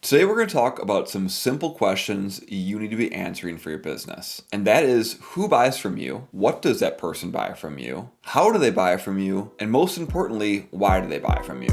Today, we're going to talk about some simple questions you need to be answering for your business. And that is, who buys from you? What does that person buy from you? How do they buy from you? And most importantly, why do they buy from you?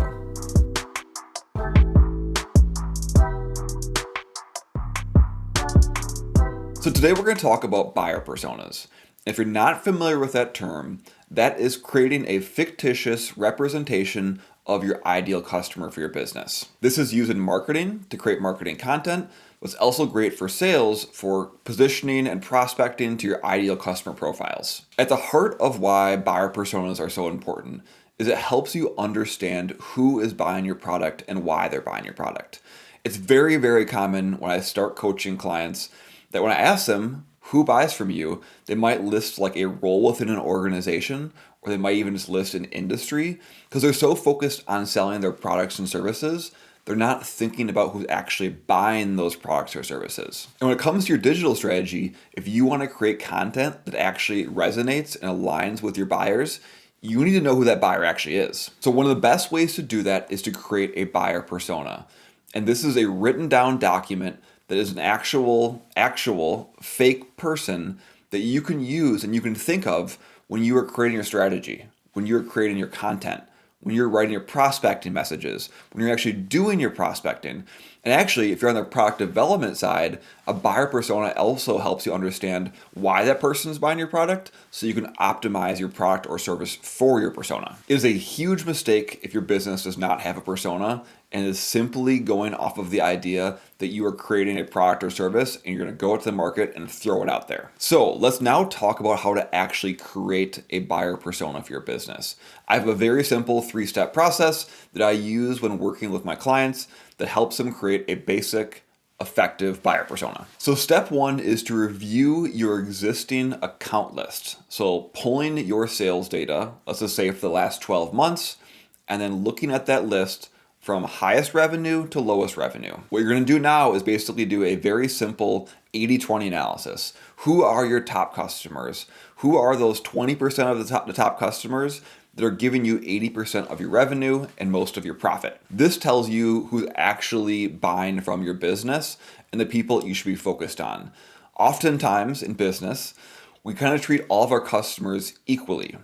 So today we're going to talk about buyer personas. If you're not familiar with that term, that is creating a fictitious representation of your ideal customer for your business. This is used in marketing to create marketing content, but it's also great for sales for positioning and prospecting to your ideal customer profiles. At the heart of why buyer personas are so important is it helps you understand who is buying your product and why they're buying your product. It's very, very common when I start coaching clients that when I ask them who buys from you, they might list like a role within an organization, or they might even just list an industry, because they're so focused on selling their products and services, they're not thinking about who's actually buying those products or services. And when it comes to your digital strategy, if you want to create content that actually resonates and aligns with your buyers, you need to know who that buyer actually is. So one of the best ways to do that is to create a buyer persona. And this is a written down document that is an actual fake person that you can use and you can think of when you are creating your strategy, when you're creating your content, when you're writing your prospecting messages, when you're actually doing your prospecting. And actually, if you're on the product development side, a buyer persona also helps you understand why that person is buying your product so you can optimize your product or service for your persona. It is a huge mistake if your business does not have a persona and is simply going off of the idea that you are creating a product or service and you're going to go out to the market and throw it out there. So let's now talk about how to actually create a buyer persona for your business. I have a very simple 3-step process that I use when working with my clients that helps them create a basic, effective buyer persona. So step 1 is to review your existing account list. So pulling your sales data, let's just say for the last 12 months, and then looking at that list from highest revenue to lowest revenue. What you're going to do now is basically do a very simple 80-20 analysis. Who are your top customers? Who are those 20% of the top customers that are giving you 80% of your revenue and most of your profit? This tells you who's actually buying from your business and the people you should be focused on. Oftentimes in business, we kind of treat all of our customers equally,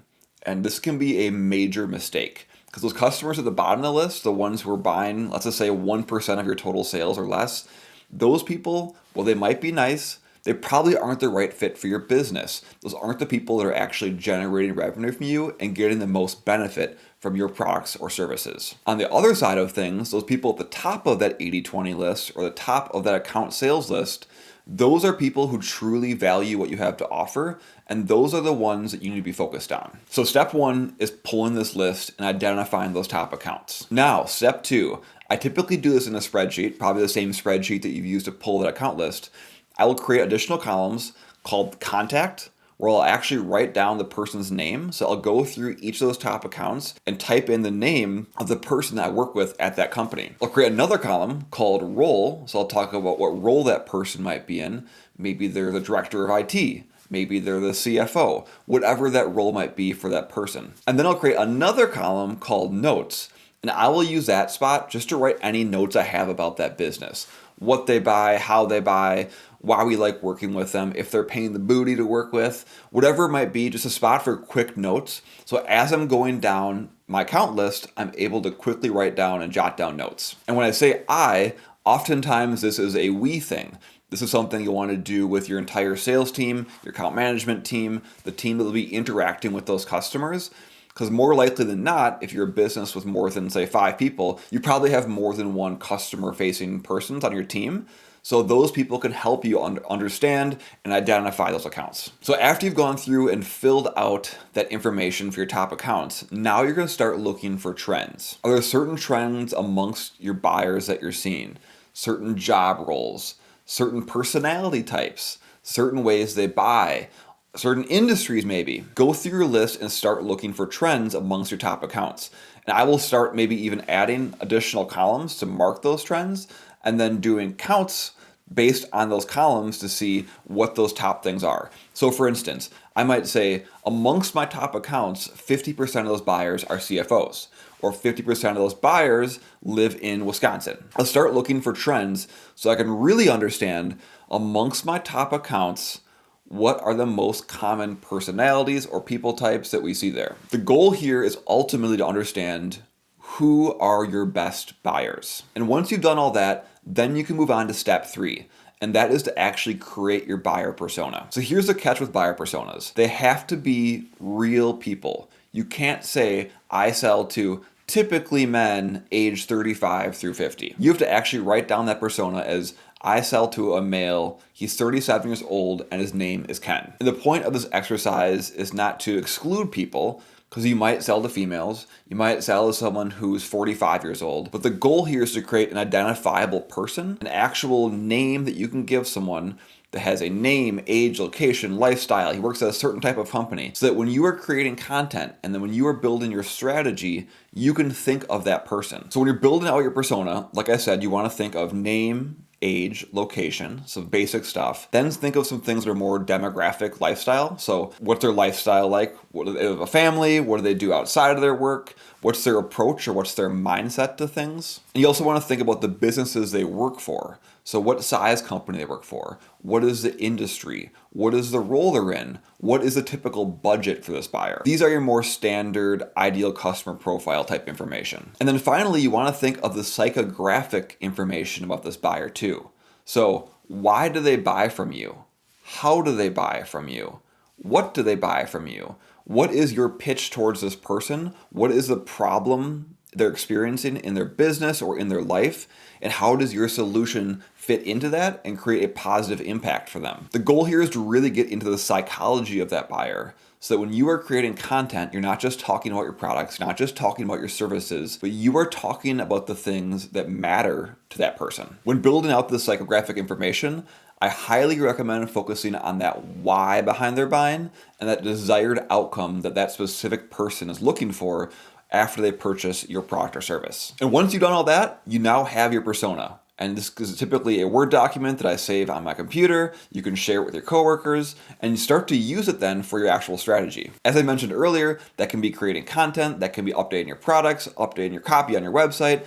and this can be a major mistake. Because those customers at the bottom of the list, the ones who are buying, let's just say 1% of your total sales or less, those people, well, they might be nice, they probably aren't the right fit for your business. Those aren't the people that are actually generating revenue from you and getting the most benefit from your products or services. On the other side of things, those people at the top of that 80-20 list or the top of that account sales list, those are people who truly value what you have to offer, and those are the ones that you need to be focused on. So step 1 is pulling this list and identifying those top accounts. Now, step 2, I typically do this in a spreadsheet, probably the same spreadsheet that you've used to pull that account list. I will create additional columns called contact, where I'll actually write down the person's name. So I'll go through each of those top accounts and type in the name of the person that I work with at that company. I'll create another column called role. So I'll talk about what role that person might be in. Maybe they're the director of IT. Maybe they're the CFO, whatever that role might be for that person. And then I'll create another column called notes. And I will use that spot just to write any notes I have about that business. What they buy, how they buy, why we like working with them, if they're paying the booty to work with, whatever it might be, just a spot for quick notes. So as I'm going down my account list, I'm able to quickly write down and jot down notes. And when I say I, oftentimes this is a we thing. This is something you'll want to do with your entire sales team, your account management team, the team that will be interacting with those customers. Because more likely than not, if you're a business with more than, say, 5 people, you probably have more than one customer-facing persons on your team. So those people can help you understand and identify those accounts. So after you've gone through and filled out that information for your top accounts, now you're going to start looking for trends. Are there certain trends amongst your buyers that you're seeing? Certain job roles, certain personality types, certain ways they buy, certain industries maybe. Go through your list and start looking for trends amongst your top accounts. And I will start maybe even adding additional columns to mark those trends and then doing counts based on those columns to see what those top things are. So for instance, I might say amongst my top accounts, 50% of those buyers are CFOs. or 50% of those buyers live in Wisconsin. Let's start looking for trends so I can really understand amongst my top accounts what are the most common personalities or people types that we see there. The goal here is ultimately to understand who are your best buyers. And once you've done all that, then you can move on to step 3. And that is to actually create your buyer persona. So here's the catch with buyer personas. They have to be real people. You can't say, I sell to typically men aged 35 through 50. You have to actually write down that persona as, I sell to a male, he's 37 years old, and his name is Ken. And the point of this exercise is not to exclude people, because you might sell to females, you might sell to someone who's 45 years old, but the goal here is to create an identifiable person, an actual name that you can give someone that has a name, age, location, lifestyle. He works at a certain type of company, so that when you are creating content and then when you are building your strategy, you can think of that person. So when you're building out your persona, like I said, you want to think of name, age, location, some basic stuff. Then think of some things that are more demographic, lifestyle. So what's their lifestyle like? What do they have a family? What do they do outside of their work? What's their approach or what's their mindset to things? And you also want to think about the businesses they work for. So what size company they work for? What is the industry? What is the role they're in? What is the typical budget for this buyer? These are your more standard ideal customer profile type information. And then finally, you want to think of the psychographic information about this buyer too. So why do they buy from you? How do they buy from you? What do they buy from you? What is your pitch towards this person? What is the problem they're experiencing in their business or in their life? And how does your solution fit into that and create a positive impact for them? The goal here is to really get into the psychology of that buyer, so that when you are creating content, you're not just talking about your products, not just talking about your services, but you are talking about the things that matter to that person. When building out the psychographic information, I highly recommend focusing on that why behind their buying and that desired outcome that that specific person is looking for after they purchase your product or service. And once you've done all that, you now have your persona. And this is typically a Word document that I save on my computer. You can share it with your coworkers, and you start to use it then for your actual strategy. As I mentioned earlier, that can be creating content, that can be updating your products, updating your copy on your website,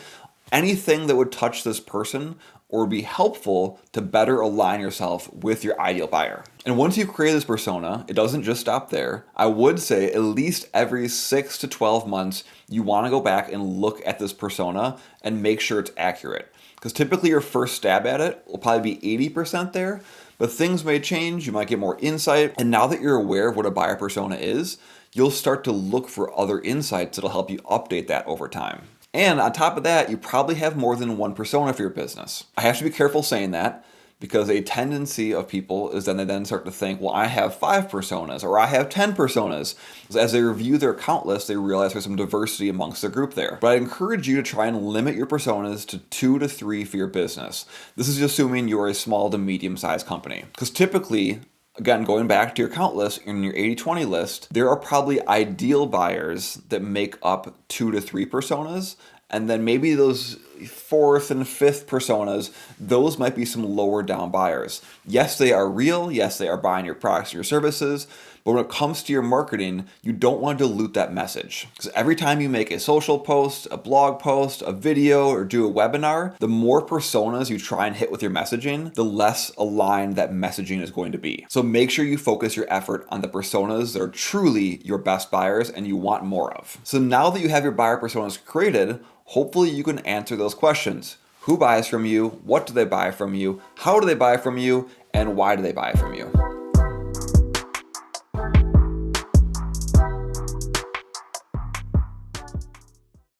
anything that would touch this person or be helpful to better align yourself with your ideal buyer. And once you've created this persona, it doesn't just stop there. I would say at least every 6 to 12 months, you want to go back and look at this persona and make sure it's accurate. Because typically your first stab at it will probably be 80% there, but things may change, you might get more insight, and now that you're aware of what a buyer persona is, you'll start to look for other insights that'll help you update that over time. And on top of that, you probably have more than one persona for your business. I have to be careful saying that because a tendency of people is then they then start to think, well, I have 5 personas or I have 10 personas. As they review their account list, they realize there's some diversity amongst their group there. But I encourage you to try and limit your personas to 2 to 3 for your business. This is assuming you're a small to medium-sized company. Because typically, again, going back to your account list, in your 80-20 list, there are probably ideal buyers that make up 2 to 3 personas. And then maybe those 4th and 5th personas, those might be some lower down buyers. Yes, they are real. Yes, they are buying your products or your services. But when it comes to your marketing, you don't want to dilute that message. Because every time you make a social post, a blog post, a video, or do a webinar, the more personas you try and hit with your messaging, the less aligned that messaging is going to be. So make sure you focus your effort on the personas that are truly your best buyers and you want more of. So now that you have your buyer personas created, hopefully you can answer those questions. Who buys from you? What do they buy from you? How do they buy from you? And why do they buy from you?